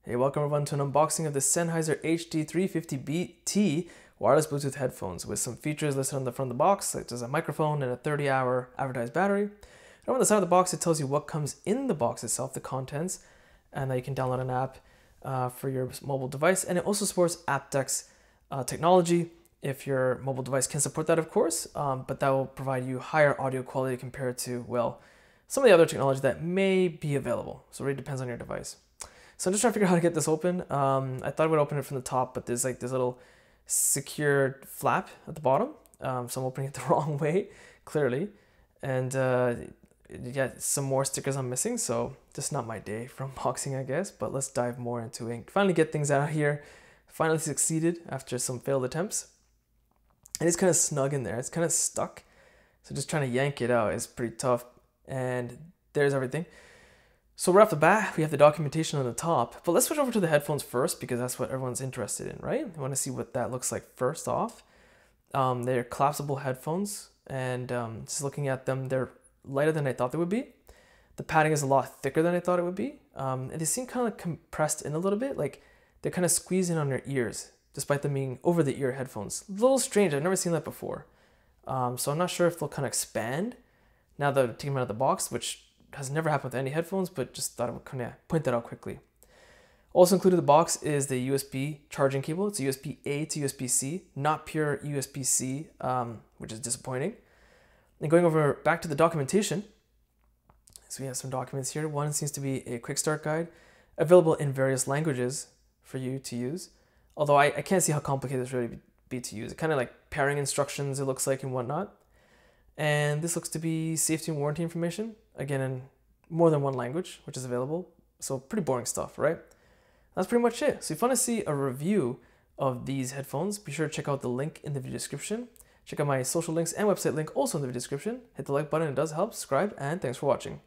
Hey, welcome everyone to an unboxing of the Sennheiser HD350BT wireless Bluetooth headphones with some features listed on the front of the box, such as a microphone and a 30-hour advertised battery. And on the side of the box, it tells you what comes in the box itself, the contents, and that you can download an app for your mobile device. And it also supports aptX technology if your mobile device can support that, of course, but that will provide you higher audio quality compared to, well, some of the other technology that may be available. So it really depends on your device. So I'm just trying to figure out how to get this open. I thought I would open it from the top, but there's like this little secured flap at the bottom. So I'm opening it the wrong way, clearly. And yeah, some more stickers I'm missing. So just not my day for unboxing, I guess. But let's dive more into it. Finally get things out of here. Finally succeeded after some failed attempts. And it's kind of snug in there. It's kind of stuck. So just trying to yank it out is pretty tough. And there's everything. So right off the bat, we have the documentation on the top, but let's switch over to the headphones first because that's what everyone's interested in, right? You want to see what that looks like first off. They're collapsible headphones, and just looking at them, they're lighter than I thought they would be. The padding is a lot thicker than I thought it would be, and they seem kind of compressed in a little bit, like they're kind of squeezing on your ears, despite them being over-the-ear headphones. A little strange, I've never seen that before. So I'm not sure if they'll kind of expand now that I've taken them out of the box, which has never happened with any headphones, but just thought I would kind of point that out quickly. Also included in the box is the USB charging cable. It's USB-A to USB-C, not pure USB-C, which is disappointing. And going over back to the documentation, so we have some documents here. One seems to be a quick start guide, available in various languages for you to use. Although I can't see how complicated this really be to use. It kind of like pairing instructions, it looks like, and whatnot. And this looks to be safety and warranty information, again in more than one language, which is available. So pretty boring stuff, right? That's pretty much it. So if you want to see a review of these headphones, be sure to check out the link in the video description. Check out my social links and website link also in the video description. Hit the like button, it does help. Subscribe, and thanks for watching.